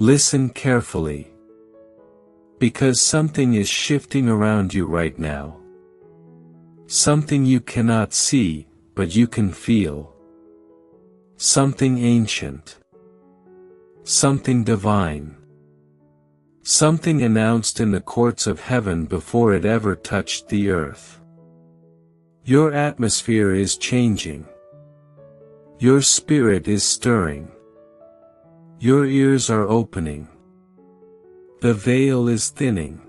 Listen carefully. Because something is shifting around you right now. Something you cannot see, but you can feel. Something ancient. Something divine. Something announced in the courts of heaven before it ever touched the earth. Your atmosphere is changing. Your spirit is stirring. Your ears are opening. The veil is thinning.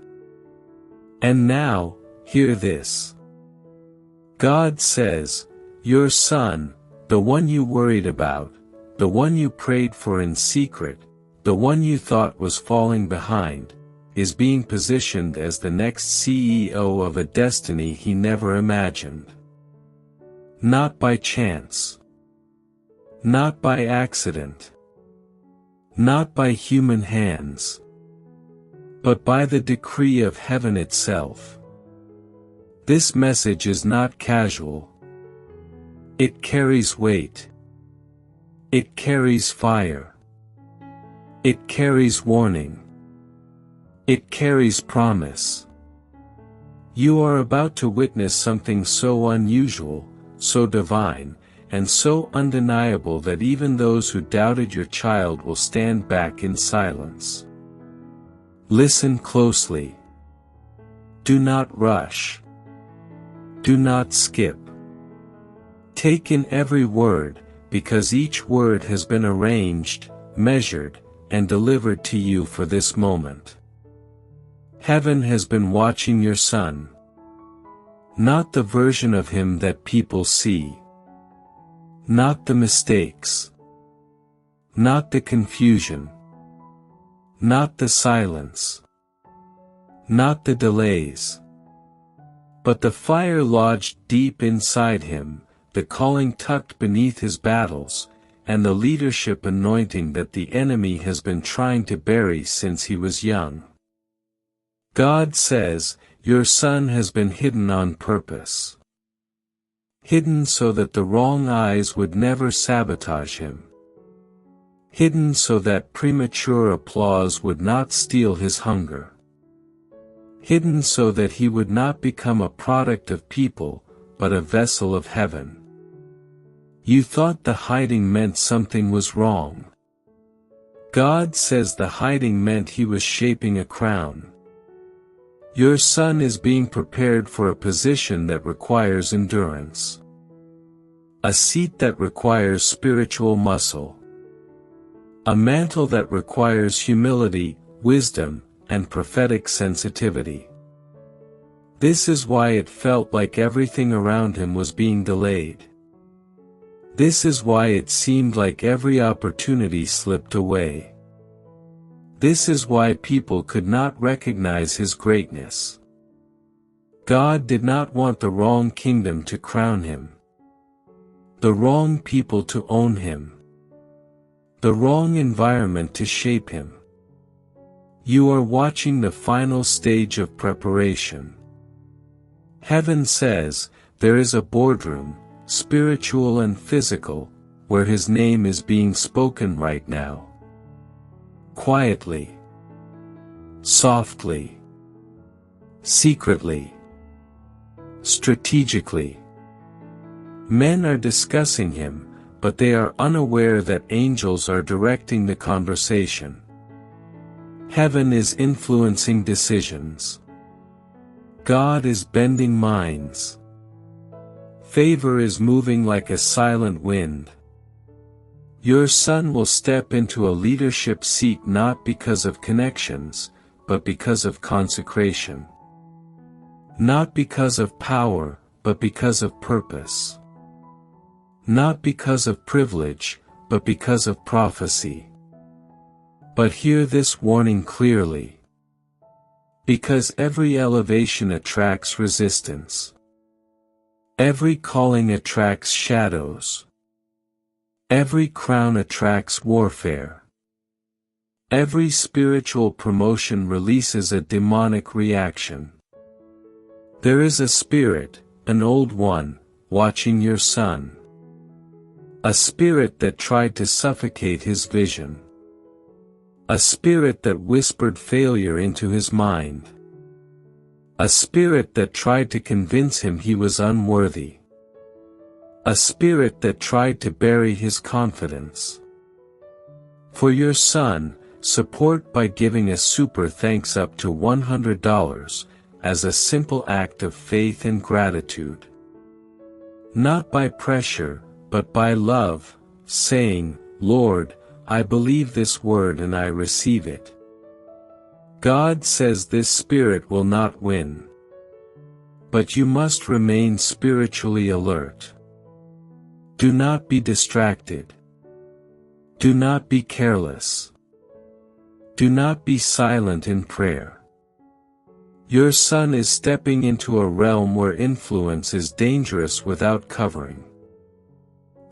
And now, hear this. God says, your son, the one you worried about, the one you prayed for in secret, the one you thought was falling behind, is being positioned as the next CEO of a destiny he never imagined. Not by chance. Not by accident. Not by human hands. But by the decree of heaven itself. This message is not casual. It carries weight. It carries fire. It carries warning. It carries promise. You are about to witness something so unusual, so divine, and so undeniable that even those who doubted your child will stand back in silence. Listen closely. Do not rush. Do not skip. Take in every word, because each word has been arranged, measured, and delivered to you for this moment. Heaven has been watching your son. Not the version of him that people see. Not the mistakes. Not the confusion. Not the silence. Not the delays. But the fire lodged deep inside him, the calling tucked beneath his battles, and the leadership anointing that the enemy has been trying to bury since he was young. God says, your son has been hidden on purpose. Hidden so that the wrong eyes would never sabotage him. Hidden so that premature applause would not steal his hunger. Hidden so that he would not become a product of people, but a vessel of heaven. You thought the hiding meant something was wrong. God says the hiding meant he was shaping a crown. Your son is being prepared for a position that requires endurance. A seat that requires spiritual muscle. A mantle that requires humility, wisdom, and prophetic sensitivity. This is why it felt like everything around him was being delayed. This is why it seemed like every opportunity slipped away. This is why people could not recognize his greatness. God did not want the wrong kingdom to crown him. The wrong people to own him. The wrong environment to shape him. You are watching the final stage of preparation. Heaven says, there is a boardroom, spiritual and physical, where his name is being spoken right now. Quietly. Softly. Secretly. Strategically. Men are discussing him, but they are unaware that angels are directing the conversation. Heaven is influencing decisions. God is bending minds. Favor is moving like a silent wind. Your son will step into a leadership seat not because of connections, but because of consecration. Not because of power, but because of purpose. Not because of privilege, but because of prophecy. But hear this warning clearly. Because every elevation attracts resistance. Every calling attracts shadows. Every crown attracts warfare. Every spiritual promotion releases a demonic reaction. There is a spirit, an old one, watching your son. A spirit that tried to suffocate his vision. A spirit that whispered failure into his mind. A spirit that tried to convince him he was unworthy. A spirit that tried to bury his confidence. For your son, support by giving a super thanks up to $100, as a simple act of faith and gratitude. Not by pressure, but by love, saying, Lord, I believe this word and I receive it. God says this spirit will not win. But you must remain spiritually alert. Do not be distracted. Do not be careless. Do not be silent in prayer. Your son is stepping into a realm where influence is dangerous without covering.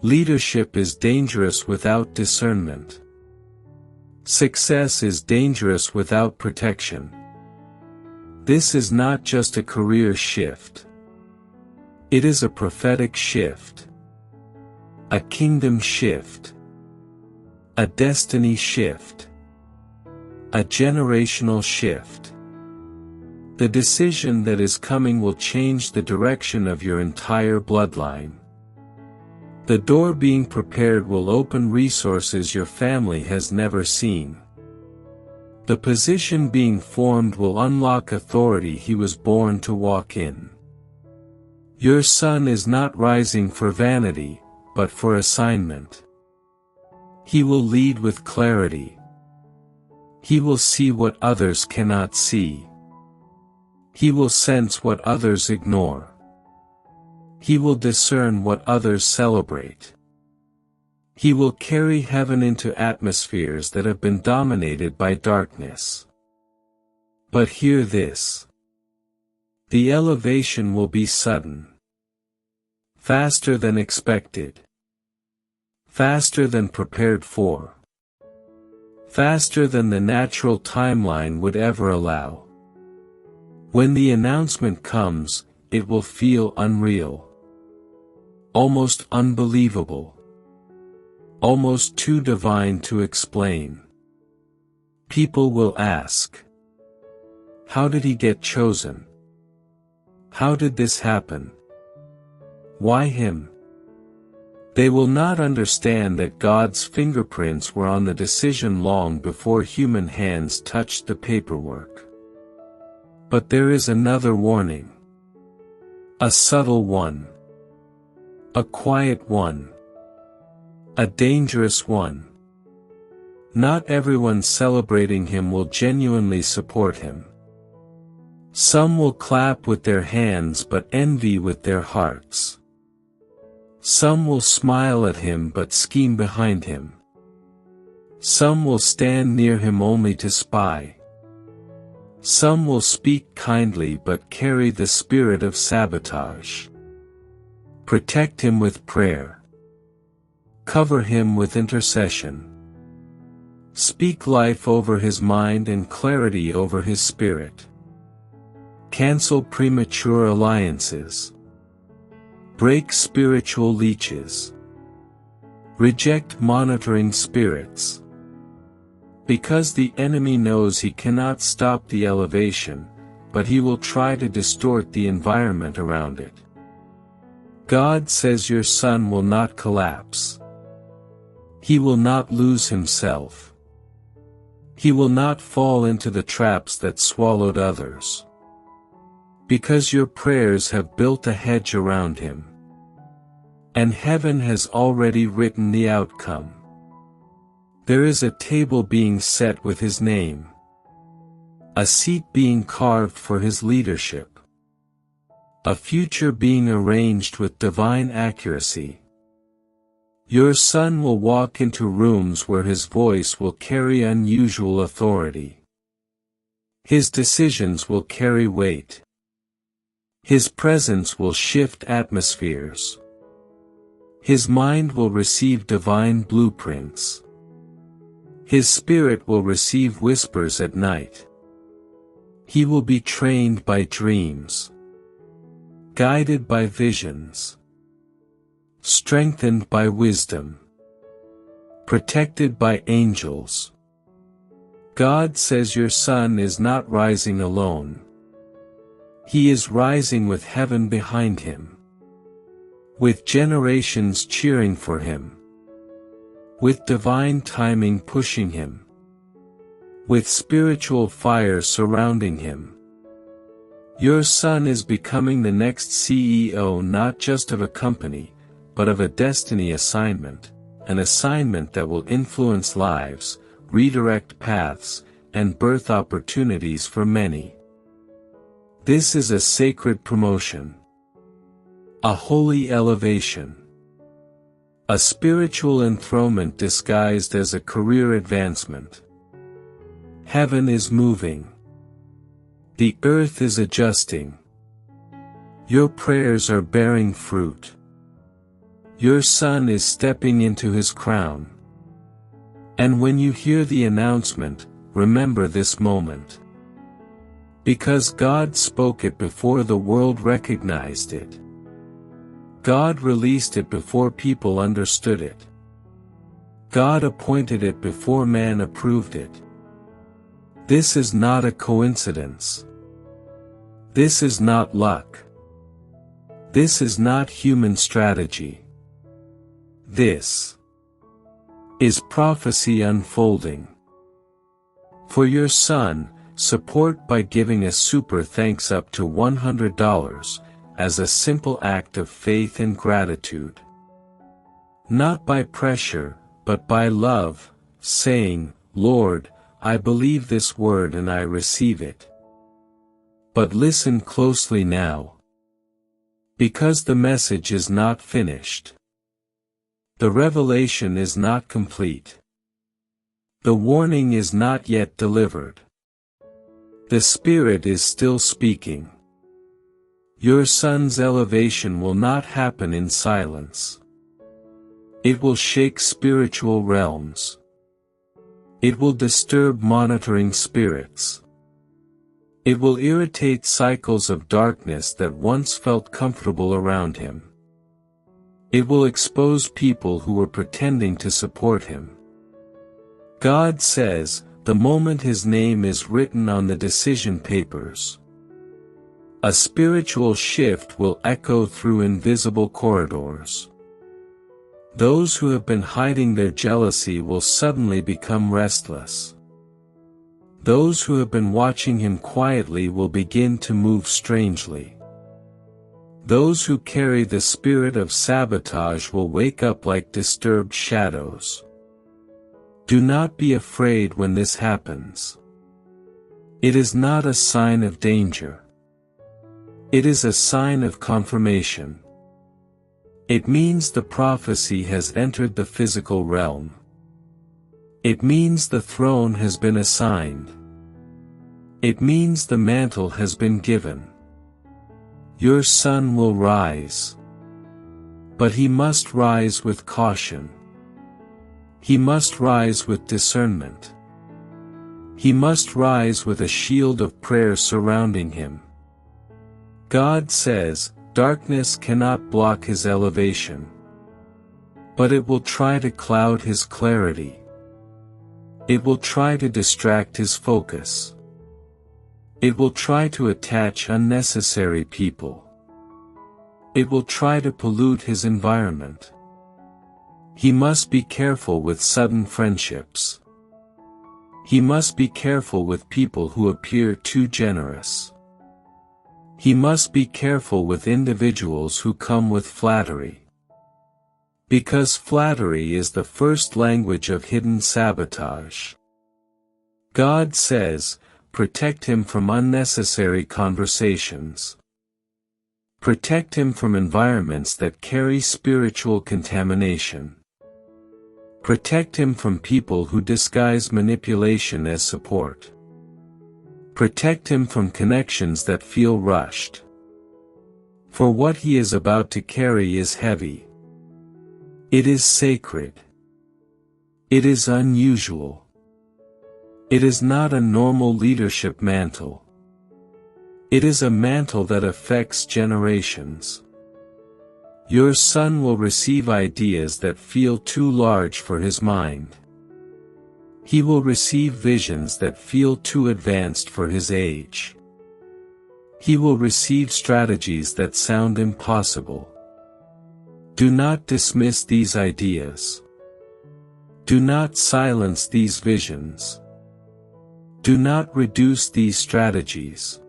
Leadership is dangerous without discernment. Success is dangerous without protection. This is not just a career shift. It is a prophetic shift. A kingdom shift. A destiny shift. A generational shift. The decision that is coming will change the direction of your entire bloodline. The door being prepared will open resources your family has never seen. The position being formed will unlock authority he was born to walk in. Your son is not rising for vanity, but for assignment. He will lead with clarity. He will see what others cannot see. He will sense what others ignore. He will discern what others celebrate. He will carry heaven into atmospheres that have been dominated by darkness. But hear this. The elevation will be sudden. Faster than expected. Faster than prepared for. Faster than the natural timeline would ever allow. When the announcement comes, it will feel unreal. Almost unbelievable. Almost too divine to explain. People will ask, how did he get chosen? How did this happen? Why him? They will not understand that God's fingerprints were on the decision long before human hands touched the paperwork. But there is another warning. A subtle one. A quiet one. A dangerous one. Not everyone celebrating him will genuinely support him. Some will clap with their hands but envy with their hearts. Some will smile at him but scheme behind him. Some will stand near him only to spy. Some will speak kindly but carry the spirit of sabotage. Protect him with prayer. Cover him with intercession. Speak life over his mind and clarity over his spirit. Cancel premature alliances. Break spiritual leeches. Reject monitoring spirits. Because the enemy knows he cannot stop the elevation, but he will try to distort the environment around it. God says your son will not collapse. He will not lose himself. He will not fall into the traps that swallowed others. Because your prayers have built a hedge around him. And heaven has already written the outcome. There is a table being set with his name. A seat being carved for his leadership. A future being arranged with divine accuracy. Your son will walk into rooms where his voice will carry unusual authority. His decisions will carry weight. His presence will shift atmospheres. His mind will receive divine blueprints. His spirit will receive whispers at night. He will be trained by dreams. Guided by visions. Strengthened by wisdom. Protected by angels. God says your son is not rising alone. He is rising with heaven behind him. With generations cheering for him. With divine timing pushing him. With spiritual fire surrounding him. Your son is becoming the next CEO not just of a company, but of a destiny assignment, an assignment that will influence lives, redirect paths, and birth opportunities for many. This is a sacred promotion. A holy elevation. A spiritual enthronement disguised as a career advancement. Heaven is moving. The earth is adjusting. Your prayers are bearing fruit. Your son is stepping into his crown. And when you hear the announcement, remember this moment. Because God spoke it before the world recognized it. God released it before people understood it. God appointed it before man approved it. This is not a coincidence. This is not luck. This is not human strategy. This is prophecy unfolding. For your son, support by giving a super thanks up to $100, as a simple act of faith and gratitude. Not by pressure, but by love, saying, Lord, I believe this word and I receive it. But listen closely now. Because the message is not finished. The revelation is not complete. The warning is not yet delivered. The Spirit is still speaking. Your son's elevation will not happen in silence. It will shake spiritual realms. It will disturb monitoring spirits. It will irritate cycles of darkness that once felt comfortable around him. It will expose people who were pretending to support him. God says, the moment his name is written on the decision papers, a spiritual shift will echo through invisible corridors. Those who have been hiding their jealousy will suddenly become restless. Those who have been watching him quietly will begin to move strangely. Those who carry the spirit of sabotage will wake up like disturbed shadows. Do not be afraid when this happens. It is not a sign of danger. It is a sign of confirmation. It means the prophecy has entered the physical realm. It means the throne has been assigned. It means the mantle has been given. Your son will rise. But he must rise with caution. He must rise with discernment. He must rise with a shield of prayer surrounding him. God says, darkness cannot block his elevation. But it will try to cloud his clarity. It will try to distract his focus. It will try to attach unnecessary people. It will try to pollute his environment. He must be careful with sudden friendships. He must be careful with people who appear too generous. He must be careful with individuals who come with flattery. Because flattery is the first language of hidden sabotage. God says, protect him from unnecessary conversations. Protect him from environments that carry spiritual contamination. Protect him from people who disguise manipulation as support. Protect him from connections that feel rushed. For what he is about to carry is heavy. It is sacred. It is unusual. It is not a normal leadership mantle. It is a mantle that affects generations. Your son will receive ideas that feel too large for his mind. He will receive visions that feel too advanced for his age. He will receive strategies that sound impossible. Do not dismiss these ideas. Do not silence these visions. Do not reduce these strategies.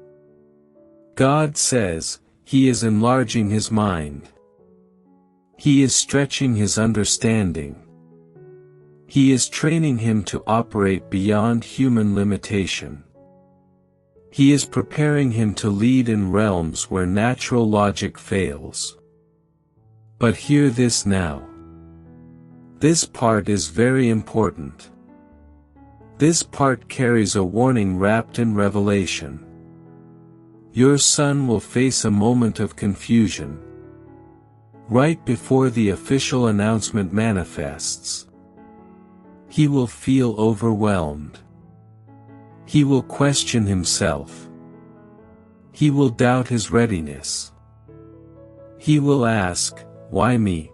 God says, He is enlarging his mind. He is stretching his understanding. He is training him to operate beyond human limitation. He is preparing him to lead in realms where natural logic fails. But hear this now. This part is very important. This part carries a warning wrapped in revelation. Your son will face a moment of confusion. Right before the official announcement manifests. He will feel overwhelmed. He will question himself. He will doubt his readiness. He will ask, why me?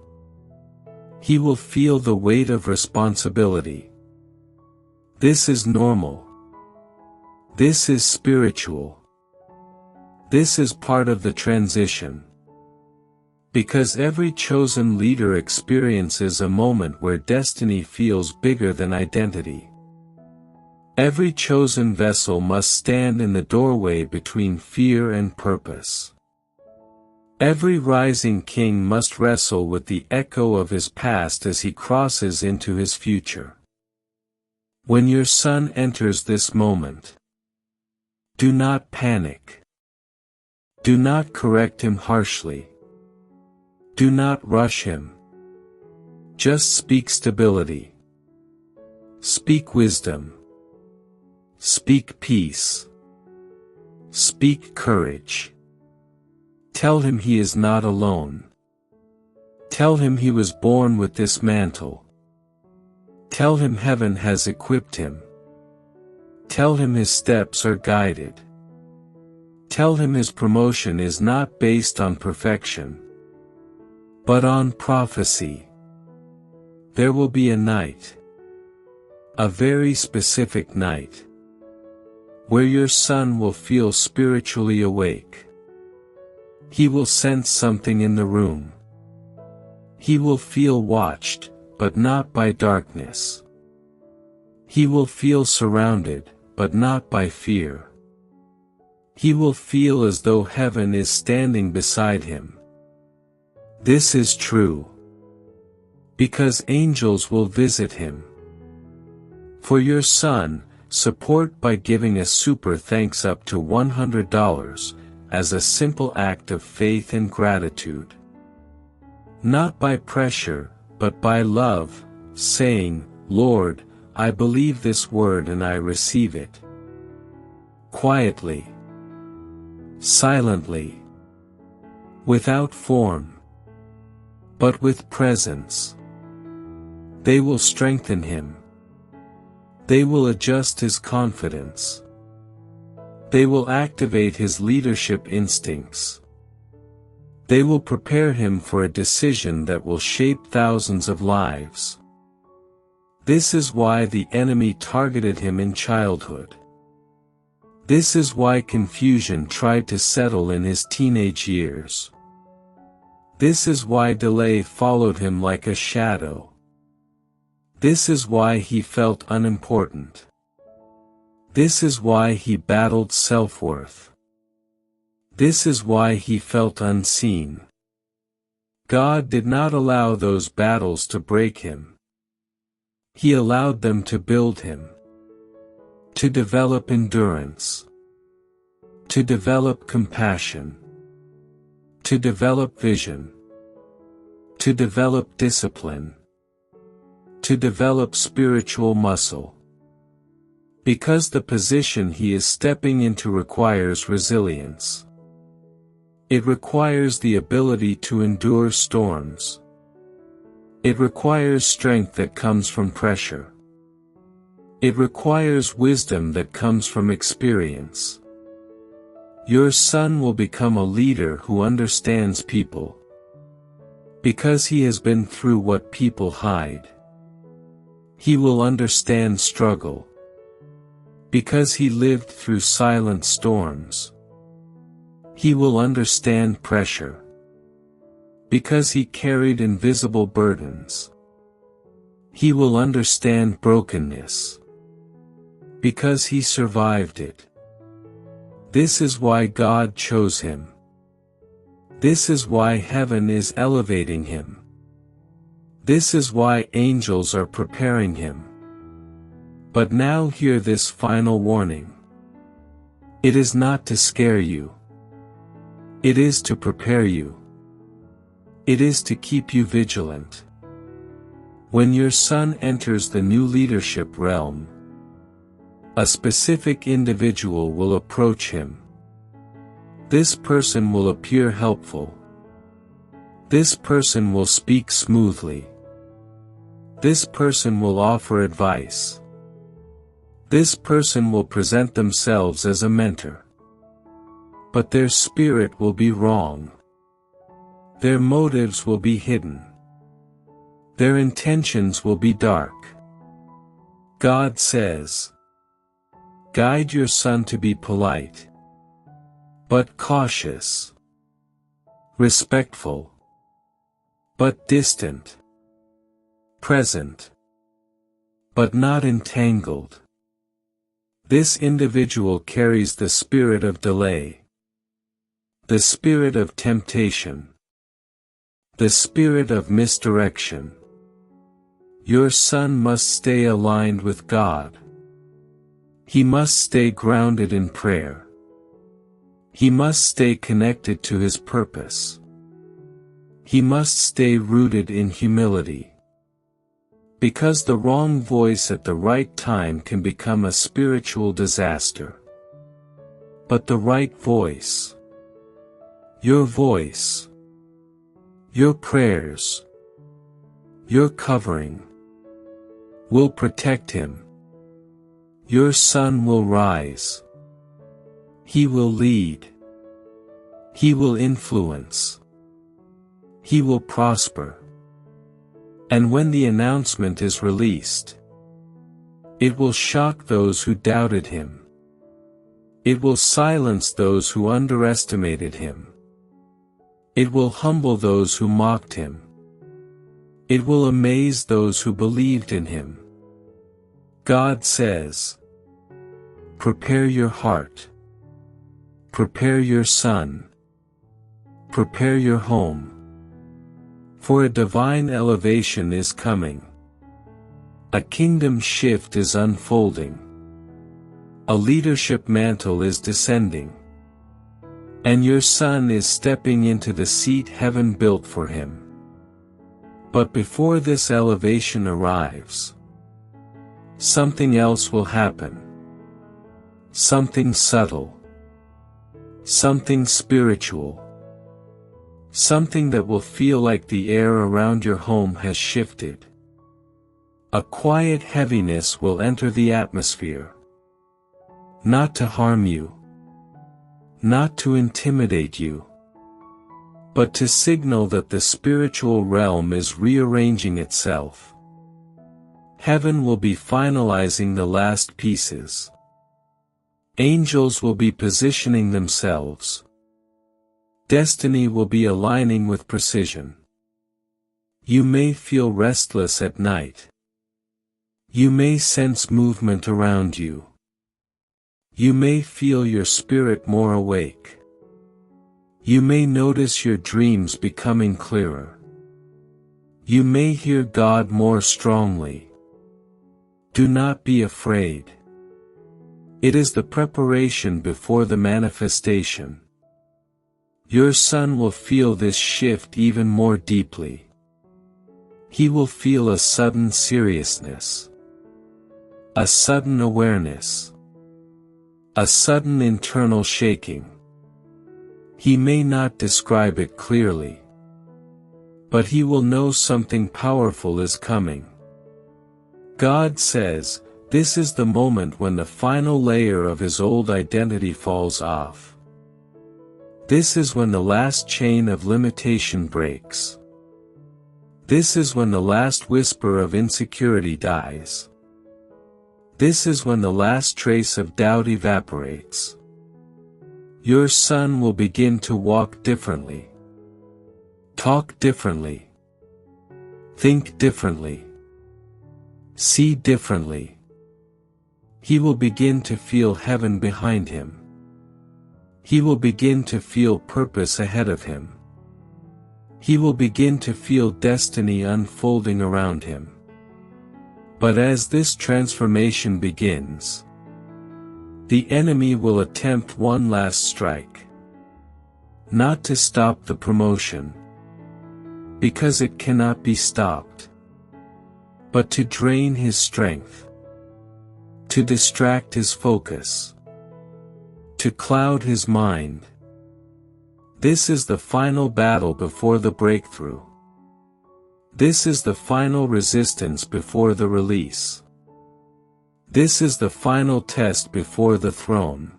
He will feel the weight of responsibility. This is normal. This is spiritual. This is part of the transition. Because every chosen leader experiences a moment where destiny feels bigger than identity. Every chosen vessel must stand in the doorway between fear and purpose. Every rising king must wrestle with the echo of his past as he crosses into his future. When your son enters this moment, do not panic. Do not correct him harshly. Do not rush him. Just speak stability. Speak wisdom. Speak peace. Speak courage. Tell him he is not alone. Tell him he was born with this mantle. Tell him heaven has equipped him. Tell him his steps are guided. Tell him his promotion is not based on perfection, but on prophecy. There will be a night, a very specific night, where your son will feel spiritually awake. He will sense something in the room. He will feel watched, but not by darkness. He will feel surrounded, but not by fear. He will feel as though heaven is standing beside him. This is true. Because angels will visit him. For your son, support by giving a super thanks up to $100, as a simple act of faith and gratitude. Not by pressure, but by love, saying, Lord, I believe this word and I receive it. Quietly. Silently. Without form. But with presence. They will strengthen him. They will adjust his confidence. They will activate his leadership instincts. They will prepare him for a decision that will shape thousands of lives. This is why the enemy targeted him in childhood. This is why confusion tried to settle in his teenage years. This is why delay followed him like a shadow. This is why he felt unimportant. This is why he battled self-worth. This is why he felt unseen. God did not allow those battles to break him. He allowed them to build him. To develop endurance. To develop compassion. To develop vision. To develop discipline. To develop spiritual muscle. Because the position he is stepping into requires resilience. It requires the ability to endure storms. It requires strength that comes from pressure. It requires wisdom that comes from experience. Your son will become a leader who understands people. Because he has been through what people hide. He will understand struggle. Because he lived through silent storms. He will understand pressure. Because he carried invisible burdens. He will understand brokenness. Because he survived it. This is why God chose him. This is why heaven is elevating him. This is why angels are preparing him. But now hear this final warning. It is not to scare you. It is to prepare you. It is to keep you vigilant. When your son enters the new leadership realm, a specific individual will approach him. This person will appear helpful. This person will speak smoothly. This person will offer advice. This person will present themselves as a mentor. But their spirit will be wrong. Their motives will be hidden. Their intentions will be dark. God says, guide your son to be polite, but cautious, respectful, but distant, present, but not entangled. This individual carries the spirit of delay, the spirit of temptation, the spirit of misdirection. Your son must stay aligned with God. He must stay grounded in prayer. He must stay connected to his purpose. He must stay rooted in humility. Because the wrong voice at the right time can become a spiritual disaster. But the right voice, your prayers, your covering, will protect him. Your son will rise. He will lead. He will influence. He will prosper. And when the announcement is released, it will shock those who doubted him. It will silence those who underestimated him. It will humble those who mocked him. It will amaze those who believed in him. God says, prepare your heart. Prepare your son. Prepare your home. For a divine elevation is coming. A kingdom shift is unfolding. A leadership mantle is descending. And your son is stepping into the seat heaven built for him. But before this elevation arrives, something else will happen. Something subtle. Something spiritual. Something that will feel like the air around your home has shifted. A quiet heaviness will enter the atmosphere. Not to harm you. Not to intimidate you. But to signal that the spiritual realm is rearranging itself. Heaven will be finalizing the last pieces. Angels will be positioning themselves. Destiny will be aligning with precision. You may feel restless at night. You may sense movement around you. You may feel your spirit more awake. You may notice your dreams becoming clearer. You may hear God more strongly. Do not be afraid. It is the preparation before the manifestation. Your son will feel this shift even more deeply. He will feel a sudden seriousness. A sudden awareness. A sudden internal shaking. He may not describe it clearly. But he will know something powerful is coming. God says, this is the moment when the final layer of his old identity falls off. This is when the last chain of limitation breaks. This is when the last whisper of insecurity dies. This is when the last trace of doubt evaporates. Your son will begin to walk differently, talk differently, think differently, see differently. He will begin to feel heaven behind him. He will begin to feel purpose ahead of him. He will begin to feel destiny unfolding around him. But as this transformation begins, the enemy will attempt one last strike. Not to stop the promotion, because it cannot be stopped, but to drain his strength, to distract his focus, to cloud his mind. This is the final battle before the breakthrough. This is the final resistance before the release. This is the final test before the throne.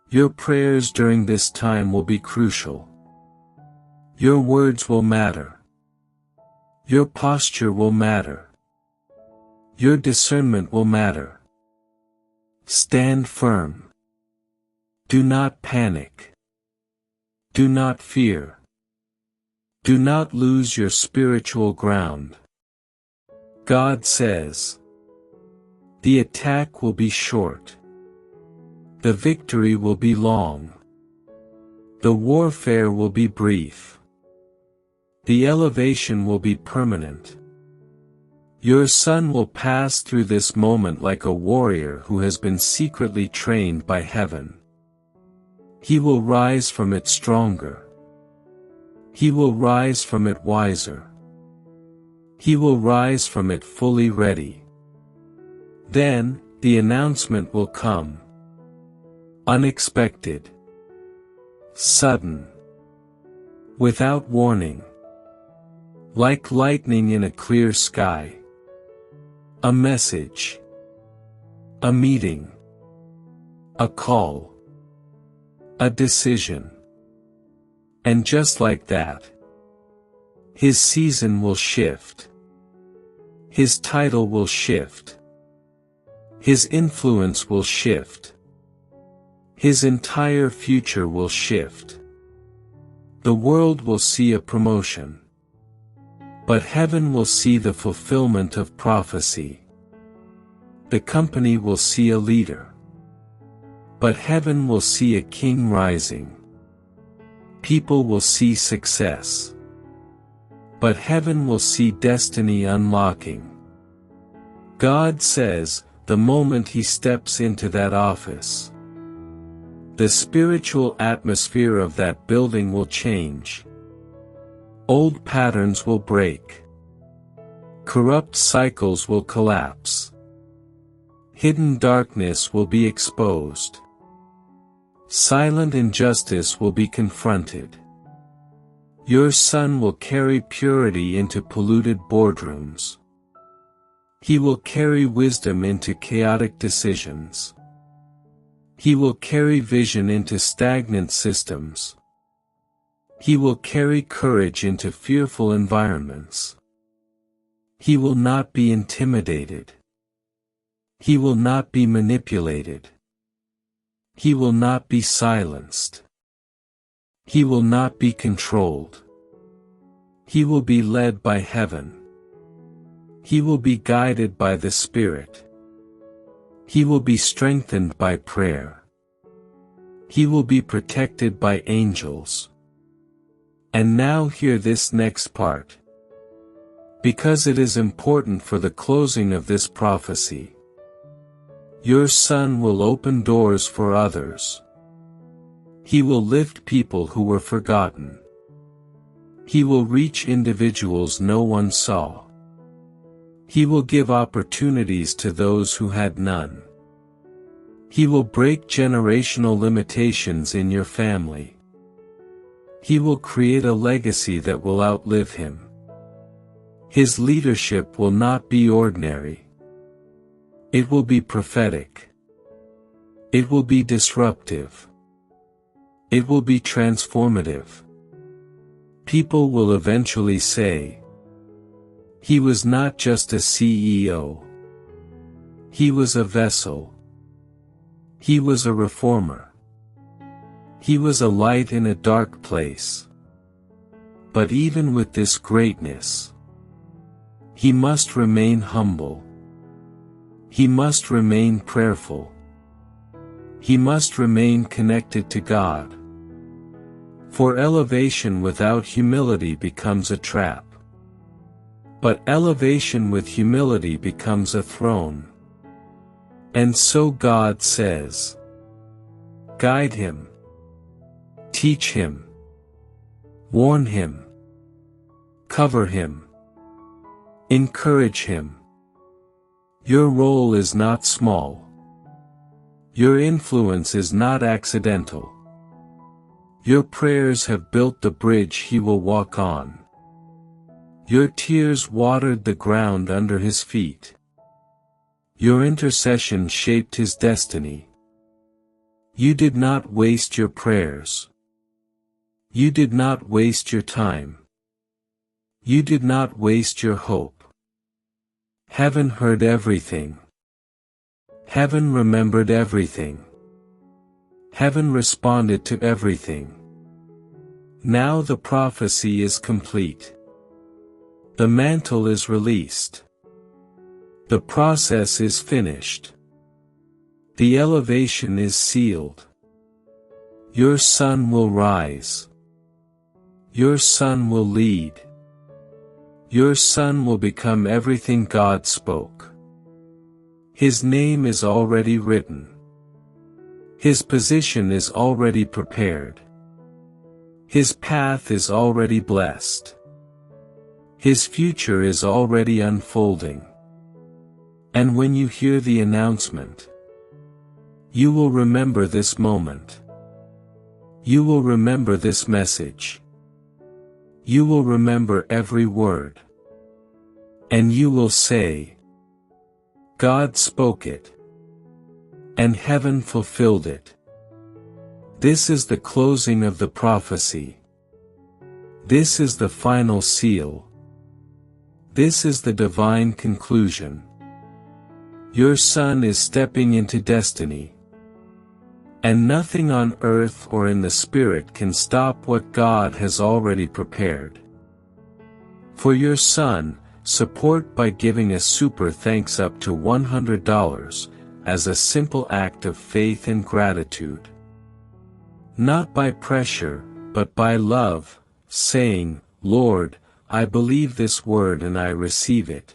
Your prayers during this time will be crucial. Your words will matter. Your posture will matter. Your discernment will matter. Stand firm. Do not panic. Do not fear. Do not lose your spiritual ground. God says, the attack will be short. The victory will be long. The warfare will be brief. The elevation will be permanent. Your son will pass through this moment like a warrior who has been secretly trained by heaven. He will rise from it stronger. He will rise from it wiser. He will rise from it fully ready. Then, the announcement will come. Unexpected. Sudden. Without warning. Like lightning in a clear sky. A message. A meeting. A call. A decision. And just like that, his season will shift. His title will shift. His influence will shift. His entire future will shift. The world will see a promotion. But heaven will see the fulfillment of prophecy. The company will see a leader. But heaven will see a king rising. People will see success. But heaven will see destiny unlocking. God says, the moment he steps into that office, the spiritual atmosphere of that building will change. Old patterns will break. Corrupt cycles will collapse. Hidden darkness will be exposed. Silent injustice will be confronted. Your son will carry purity into polluted boardrooms. He will carry wisdom into chaotic decisions. He will carry vision into stagnant systems. He will carry courage into fearful environments. He will not be intimidated. He will not be manipulated. He will not be silenced. He will not be controlled. He will be led by heaven. He will be guided by the Spirit. He will be strengthened by prayer. He will be protected by angels. And now hear this next part. Because it is important for the closing of this prophecy. Your son will open doors for others. He will lift people who were forgotten. He will reach individuals no one saw. He will give opportunities to those who had none. He will break generational limitations in your family. He will create a legacy that will outlive him. His leadership will not be ordinary. It will be prophetic. It will be disruptive. It will be transformative. People will eventually say, He was not just a CEO. He was a vessel. He was a reformer. He was a light in a dark place. But even with this greatness, he must remain humble. He must remain prayerful. He must remain connected to God. For elevation without humility becomes a trap. But elevation with humility becomes a throne. And so God says, guide him. Teach him. Warn him. Cover him. Encourage him. Your role is not small. Your influence is not accidental. Your prayers have built the bridge he will walk on. Your tears watered the ground under his feet. Your intercession shaped his destiny. You did not waste your prayers. You did not waste your time. You did not waste your hope. Heaven heard everything. Heaven remembered everything. Heaven responded to everything. Now the prophecy is complete. The mantle is released. The process is finished. The elevation is sealed. Your son will rise. Your son will lead. Your son will become everything God spoke. His name is already written. His position is already prepared. His path is already blessed. His future is already unfolding. And when you hear the announcement, you will remember this moment. You will remember this message. You will remember every word. And you will say, God spoke it. And heaven fulfilled it. This is the closing of the prophecy. This is the final seal. This is the divine conclusion. Your son is stepping into destiny. And nothing on earth or in the spirit can stop what God has already prepared. For your son, support by giving a super thanks up to $100 as a simple act of faith and gratitude. Not by pressure, but by love, saying, Lord, I believe this word and I receive it.